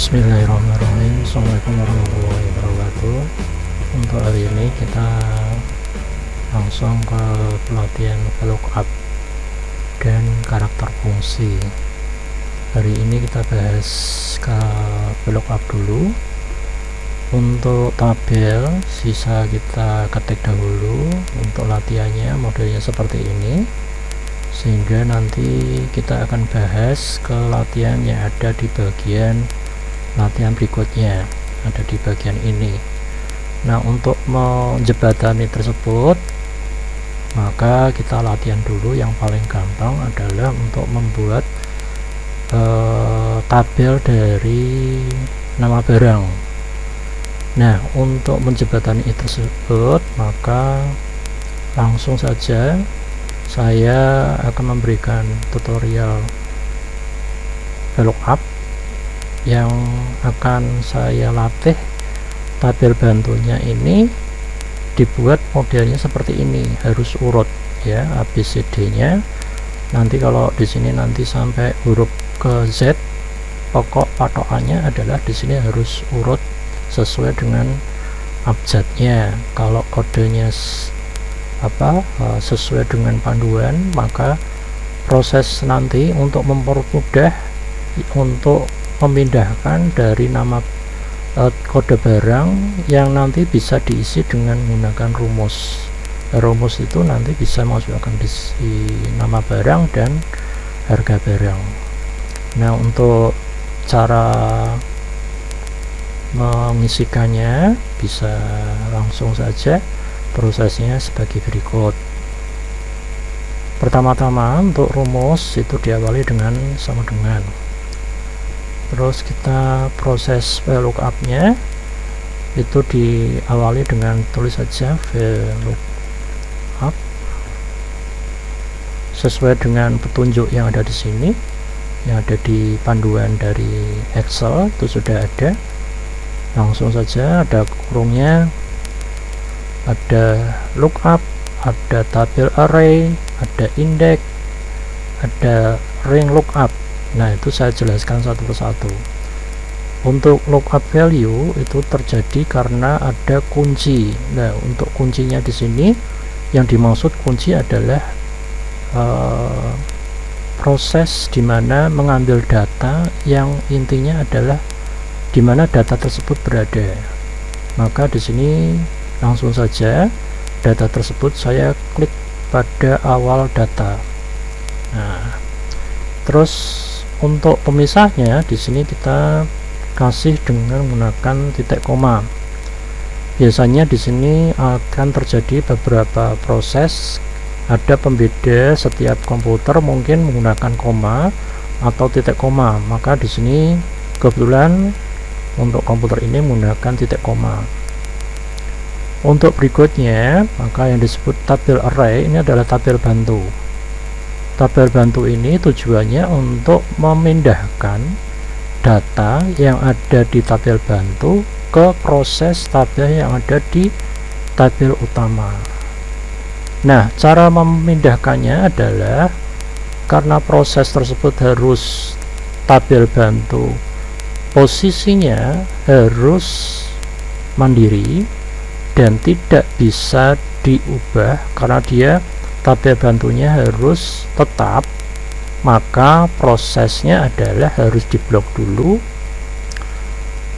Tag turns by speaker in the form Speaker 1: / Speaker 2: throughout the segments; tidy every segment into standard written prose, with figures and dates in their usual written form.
Speaker 1: Bismillahirrahmanirrahim. Assalamualaikum warahmatullahi wabarakatuh. Untuk hari ini kita langsung ke pelatihan VLOOKUP dan karakter fungsi. Hari ini kita bahas ke VLOOKUP dulu. Untuk tabel sisa kita ketik dahulu. Untuk latihannya modelnya seperti ini, sehingga nanti kita akan bahas ke latihan yang ada di bagian latihan berikutnya, ada di bagian ini. Nah, untuk menjembatani tersebut, maka kita latihan dulu. Yang paling gampang adalah untuk membuat tabel dari nama barang. Nah, untuk menjembatani tersebut, maka langsung saja saya akan memberikan tutorial VLOOKUP yang akan saya latih. Tabel bantunya ini dibuat modelnya seperti ini, harus urut ya, ABCD nya. Nanti kalau di sini nanti sampai huruf ke Z, pokok patokannya adalah di sini harus urut sesuai dengan abjadnya. Kalau kodenya sesuai dengan panduan, maka proses nanti untuk mempermudah untuk memindahkan dari nama kode barang yang nanti bisa diisi dengan menggunakan rumus. Rumus itu nanti bisa masukkan di nama barang dan harga barang. Nah, untuk cara mengisikannya bisa langsung saja. Prosesnya sebagai berikut. Pertama-tama untuk rumus itu diawali dengan sama dengan. Terus kita proses VLOOKUP nya itu diawali dengan tulis saja VLOOKUP sesuai dengan petunjuk yang ada di sini, yang ada di panduan dari Excel itu sudah ada. Langsung saja ada kurungnya, ada lookup, ada tabel array, ada index, ada ring lookup. Nah, itu saya jelaskan satu persatu. Untuk lookup value itu terjadi karena ada kunci. Nah, untuk kuncinya di sini yang dimaksud kunci adalah proses dimana mengambil data yang intinya adalah dimana data tersebut berada. Maka di sini langsung saja data tersebut saya klik pada awal data. Nah, terus untuk pemisahnya di sini kita kasih dengan menggunakan titik koma. Biasanya di sini akan terjadi beberapa proses. Ada pembeda setiap komputer mungkin menggunakan koma atau titik koma. Maka di sini kebetulan untuk komputer ini menggunakan titik koma. Untuk berikutnya, maka yang disebut tabel array ini adalah tabel bantu. Tabel bantu ini tujuannya untuk memindahkan data yang ada di tabel bantu ke proses tabel yang ada di tabel utama. Nah, cara memindahkannya adalah karena proses tersebut harus tabel bantu, posisinya harus mandiri dan tidak bisa diubah karena dia tabel bantunya harus tetap. Maka prosesnya adalah harus diblok dulu,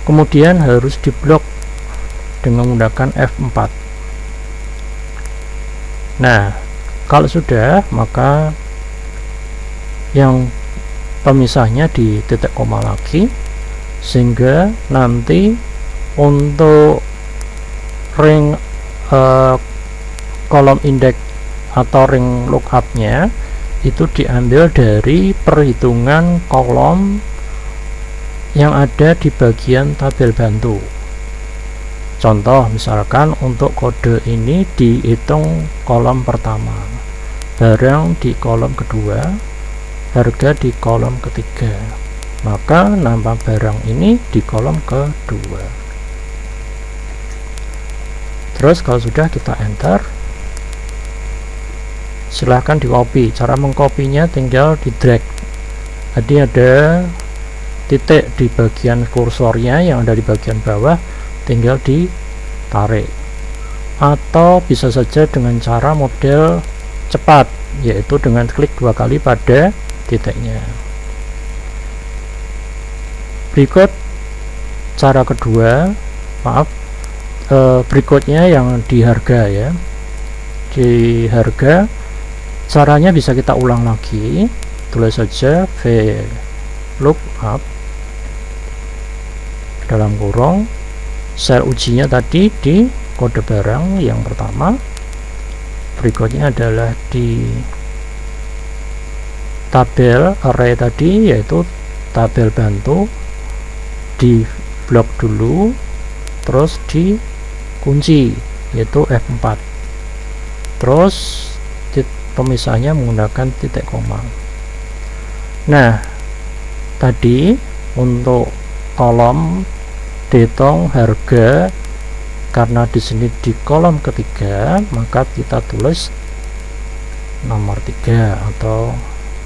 Speaker 1: kemudian harus diblok dengan menggunakan F4. Nah, kalau sudah, maka yang pemisahnya di titik koma lagi, sehingga nanti untuk ring kolom indeks atau ring lookup nya itu diambil dari perhitungan kolom yang ada di bagian tabel bantu. Contoh misalkan untuk kode ini dihitung kolom pertama, barang di kolom kedua, harga di kolom ketiga, maka nama barang ini di kolom kedua. Terus kalau sudah, kita enter. Silahkan di copy. Cara mengkopinya tinggal di drag. Jadi ada titik di bagian kursornya yang ada di bagian bawah tinggal ditarik, atau bisa saja dengan cara model cepat, yaitu dengan klik 2 kali pada titiknya. Berikut cara kedua, berikutnya yang di harga ya. Di harga caranya bisa kita ulang lagi, tulis saja VLOOKUP dalam kurung sel ujinya tadi di kode barang yang pertama, berikutnya adalah di tabel array tadi, yaitu tabel bantu, di blok dulu, terus di kunci yaitu F4, terus pemisahnya menggunakan titik koma. Nah, tadi untuk kolom dihitung harga, karena di sini di kolom ketiga, maka kita tulis nomor 3 atau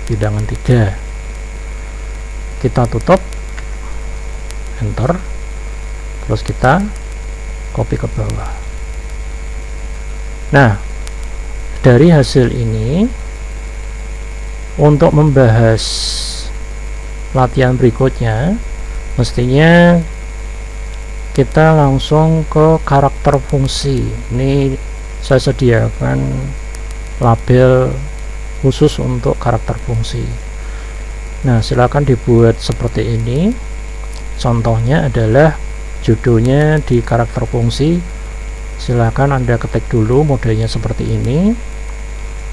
Speaker 1: bilangan 3. Kita tutup, enter, terus kita copy ke bawah. Nah, dari hasil ini, untuk membahas latihan berikutnya, mestinya kita langsung ke karakter fungsi. Ini saya sediakan label khusus untuk karakter fungsi. Nah, silakan dibuat seperti ini. Contohnya adalah judulnya di karakter fungsi, silakan Anda ketik dulu modelnya seperti ini.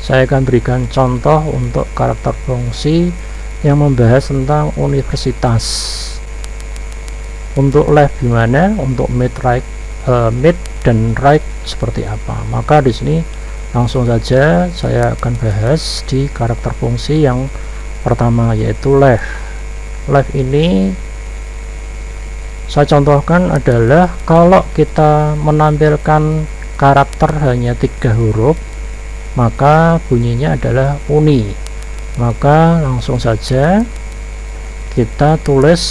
Speaker 1: Saya akan berikan contoh untuk karakter fungsi yang membahas tentang universitas. Untuk left gimana, untuk mid dan right seperti apa. Maka di sini langsung saja saya akan bahas di karakter fungsi yang pertama, yaitu left. Left ini saya contohkan adalah kalau kita menampilkan karakter hanya 3 huruf, maka bunyinya adalah uni. Maka langsung saja kita tulis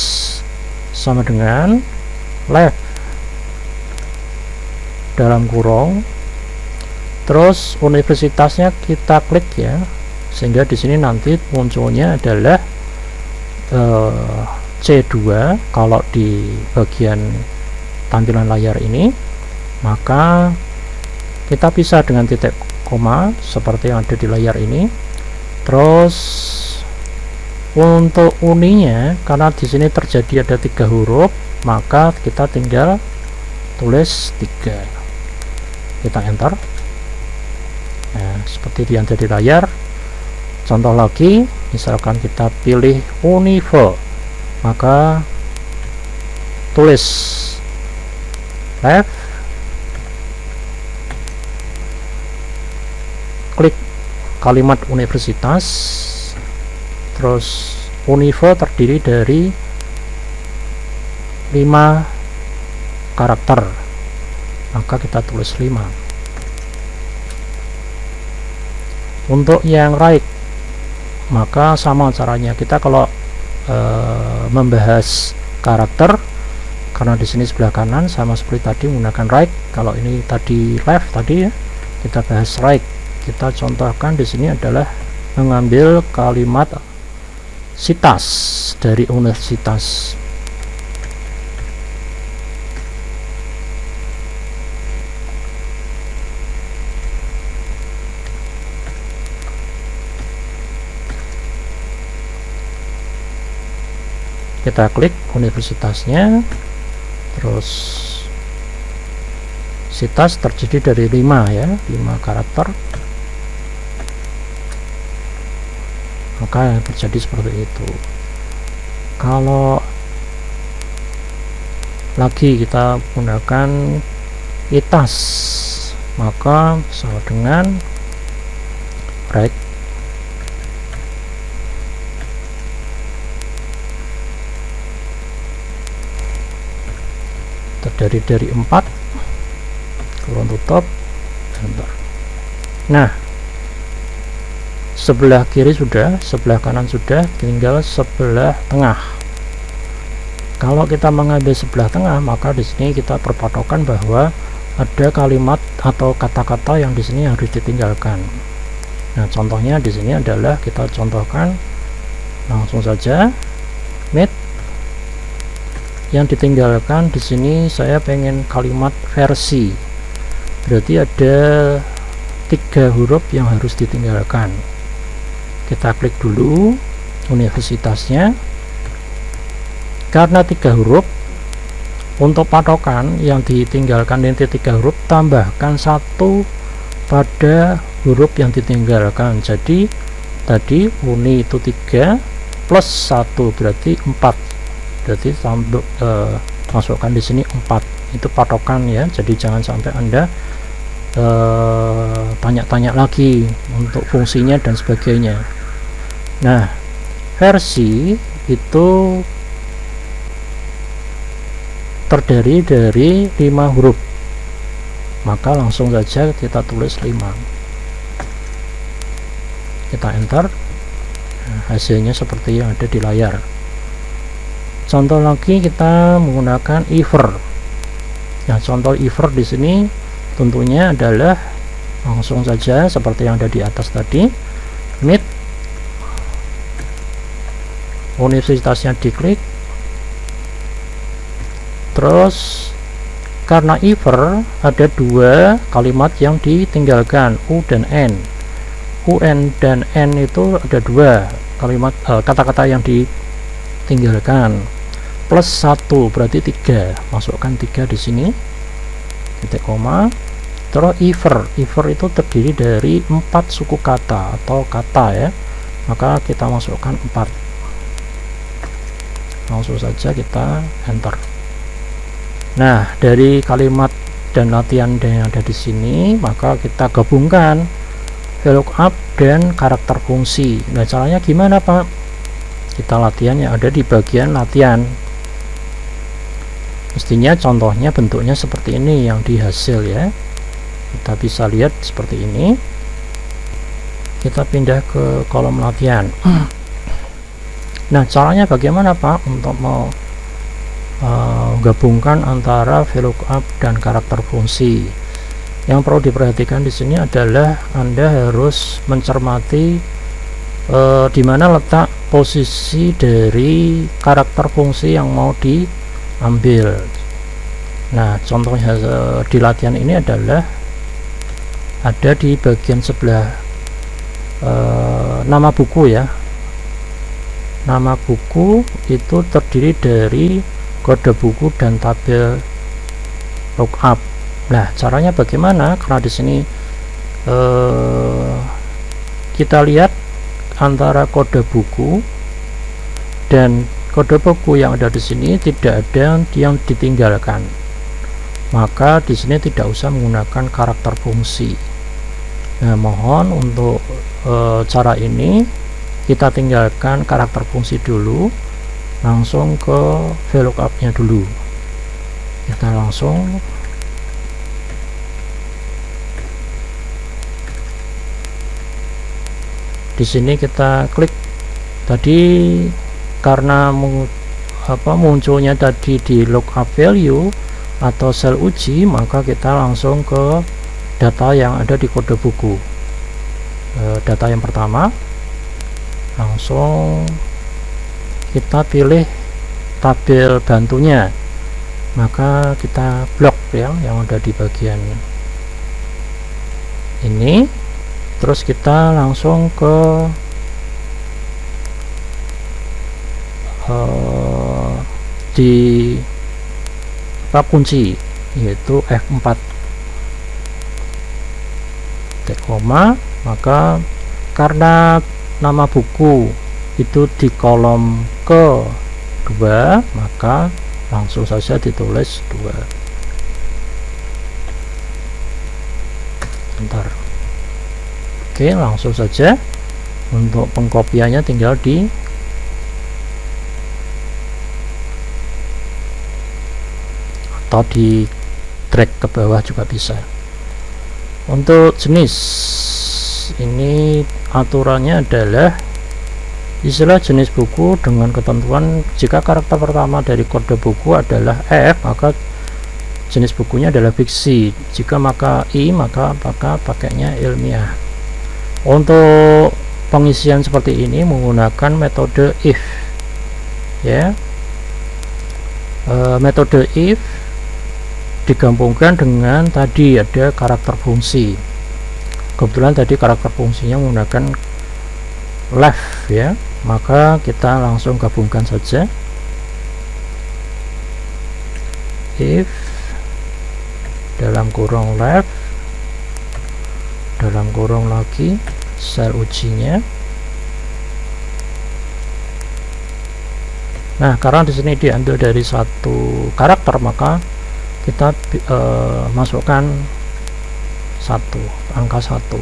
Speaker 1: sama dengan left dalam kurung, terus universitasnya kita klik ya, sehingga di sini nanti munculnya adalah C2 kalau di bagian tampilan layar ini. Maka kita pisah dengan titik koma seperti yang ada di layar ini. Terus untuk uninya, karena di sini terjadi ada 3 huruf, maka kita tinggal tulis 3, kita enter. Nah, seperti yang ada di layar. Contoh lagi, misalkan kita pilih univo, maka tulis left, klik kalimat universitas, terus univo terdiri dari 5 karakter, maka kita tulis 5. Untuk yang right, maka sama caranya. Kita kalau membahas karakter, karena di sini sebelah kanan sama seperti tadi menggunakan right. Kalau ini tadi left tadi ya, kita bahas right. Kita contohkan di sini adalah mengambil kalimat sitas dari universitas. Kita klik universitasnya, terus sitas terdiri dari 5 ya, 5 karakter. Maka terjadi seperti itu. Kalau lagi kita gunakan itas, maka sama dengan right, terdiri dari 4, kurung tutup, enter. Nah, sebelah kiri sudah, sebelah kanan sudah, tinggal sebelah tengah. Kalau kita mengambil sebelah tengah, maka di sini kita berpatokan bahwa ada kalimat atau kata-kata yang di sini harus ditinggalkan. Nah, contohnya di sini adalah kita contohkan langsung saja mid. Yang ditinggalkan di sini saya pengen kalimat versi. Berarti ada 3 huruf yang harus ditinggalkan. Kita klik dulu universitasnya. Karena 3 huruf, untuk patokan yang ditinggalkan ini 3 huruf, tambahkan 1 pada huruf yang ditinggalkan. Jadi tadi uni itu 3 plus 1 berarti 4. Berarti masukkan di sini 4. Itu patokan ya. Jadi jangan sampai Anda tanya-tanya lagi untuk fungsinya dan sebagainya. Nah, versi itu terdiri dari 5 huruf, maka langsung saja kita tulis 5, kita enter. Nah, hasilnya seperti yang ada di layar. Contoh lagi kita menggunakan either. Nah, contoh either di sini tentunya adalah langsung saja seperti yang ada di atas tadi, mid, universitasnya diklik. Terus karena either ada 2 kalimat yang ditinggalkan, u dan n. Un dan n itu ada 2 kalimat kata-kata yang ditinggalkan. Plus 1 berarti 3. Masukkan 3 di sini. Titik koma. Terus either itu terdiri dari 4 suku kata atau kata ya. Maka kita masukkan 4. Langsung saja kita enter. Nah, dari kalimat dan latihan yang ada di sini, maka kita gabungkan VLOOKUP dan karakter fungsi. Nah, caranya gimana, Pak? Kita latihan yang ada di bagian latihan. Mestinya contohnya bentuknya seperti ini yang di hasil ya. Kita bisa lihat seperti ini. Kita pindah ke kolom latihan. Nah, caranya bagaimana, Pak, untuk mau gabungkan antara VLOOKUP dan karakter fungsi? Yang perlu diperhatikan di sini adalah Anda harus mencermati di mana letak posisi dari karakter fungsi yang mau diambil. Nah, contohnya di latihan ini adalah ada di bagian sebelah nama buku ya. Nama buku itu terdiri dari kode buku dan tabel lookup. Nah, caranya bagaimana? Karena di sini kita lihat antara kode buku dan kode buku yang ada di sini tidak ada yang ditinggalkan. Maka di sini tidak usah menggunakan karakter fungsi. Nah, mohon untuk cara ini kita tinggalkan karakter fungsi dulu. Langsung ke VLOOKUP-nya dulu. Kita langsung di sini kita klik. Tadi karena munculnya tadi di lookup value atau sel uji, maka kita langsung ke data yang ada di kode buku. Data yang pertama langsung kita pilih tabel bantunya, maka kita blok ya yang ada di bagian ini. Terus kita langsung ke di tab kunci yaitu F4 titik koma. Maka karena nama buku itu di kolom ke-2, maka langsung saja ditulis 2. Bentar. Oke, langsung saja. Untuk pengkopiannya tinggal di atau di drag ke bawah juga bisa. Untuk jenis ini aturannya adalah Istilah jenis buku dengan ketentuan jika karakter pertama dari kode buku adalah F, maka jenis bukunya adalah fiksi. Jika maka I, maka pakainya ilmiah. Untuk pengisian seperti ini menggunakan metode if, ya. Metode if digabungkan dengan tadi ada karakter fungsi. Kebetulan tadi karakter fungsinya menggunakan left, ya, maka kita langsung gabungkan saja. If dalam kurung left dalam kurung lagi sel ujinya. Nah, karena di sini diambil dari satu karakter, maka kita masukkan angka 1.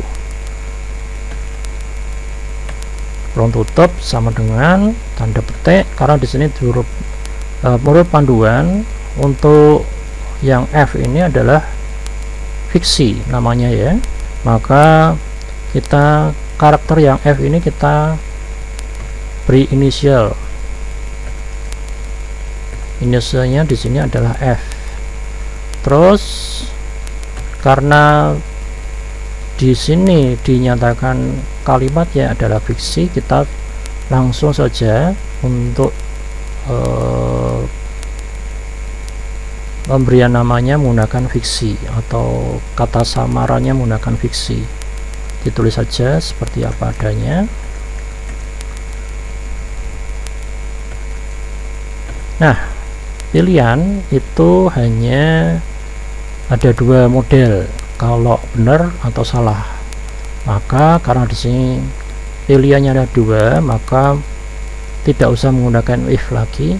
Speaker 1: Kurung tutup sama dengan tanda petik, karena di sini menurut panduan untuk yang F ini adalah fiksi namanya, ya, maka kita karakter yang F ini kita beri inisial. Inisialnya di sini adalah F. Terus karena di sini dinyatakan kalimatnya adalah fiksi, kita langsung saja untuk pemberian namanya menggunakan fiksi atau kata samarannya menggunakan fiksi. Ditulis saja seperti apa adanya. Nah, pilihan itu hanya ada dua model, kalau benar atau salah. Maka karena di sini pilihannya ada dua, maka tidak usah menggunakan if lagi,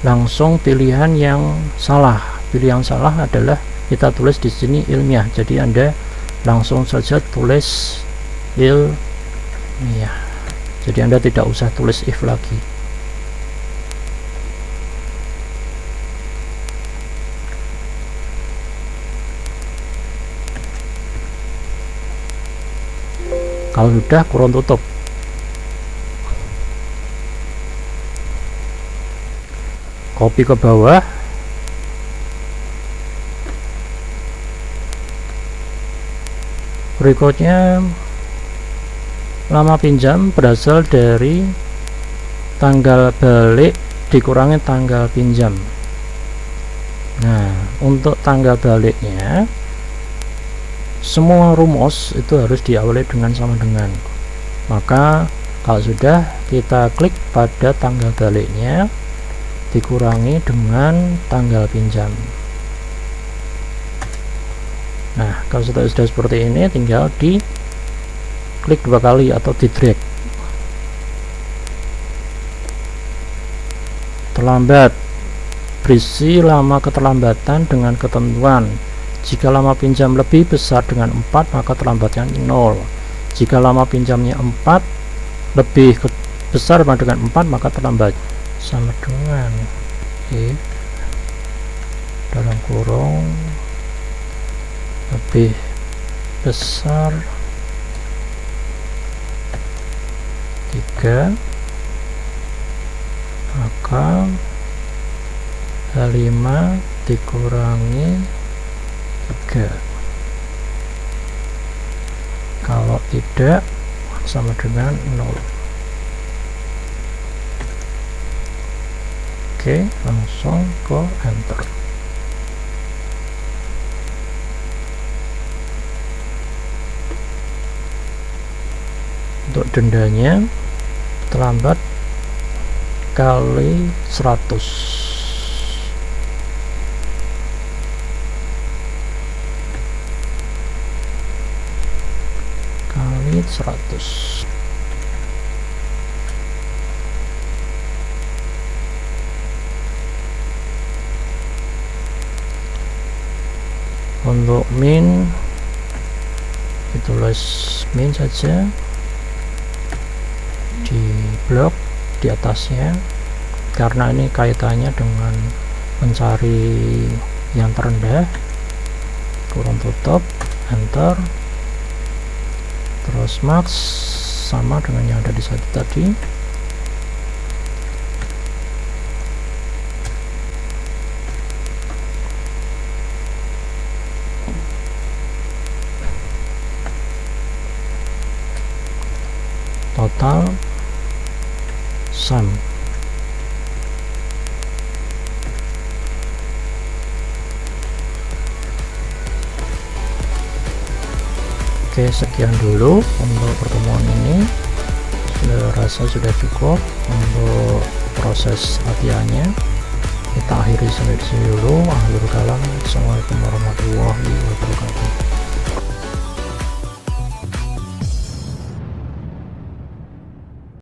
Speaker 1: langsung pilihan yang salah. Pilihan salah adalah kita tulis di sini ilmiah, jadi Anda langsung saja tulis ilmiah, jadi Anda tidak usah tulis if lagi. Kalau sudah, kurung tutup. Copy ke bawah. Berikutnya, lama pinjam berasal dari tanggal balik dikurangi tanggal pinjam. Nah, untuk tanggal baliknya semua rumus itu harus diawali dengan sama dengan. Maka kalau sudah, kita klik pada tanggal baliknya dikurangi dengan tanggal pinjam. Nah, kalau sudah seperti ini, tinggal di klik 2 kali atau di drag. Terlambat, berisi lama keterlambatan dengan ketentuan. Jika lama pinjam lebih besar dengan 4, maka terlambatnya 0. Jika lama pinjamnya 4 lebih besar dengan 4, maka terlambat sama dengan if dalam kurung lebih besar 3, maka 5 dikurangi 3. Kalau tidak, sama dengan 0. Oke, langsung ke enter. Untuk dendanya, terlambat kali 100. Kali 100. Untuk min, ditulis min saja di blok di atasnya, karena ini kaitannya dengan mencari yang terendah. Kurung tutup, enter. Terus max sama dengan yang ada di satu tadi. total sum. Oke, sekian dulu untuk pertemuan ini. Saya rasa sudah cukup untuk proses latihannya. Kita akhiri sampai di sini dulu. Akhirul kalam. Assalamualaikum warahmatullahi wabarakatuh.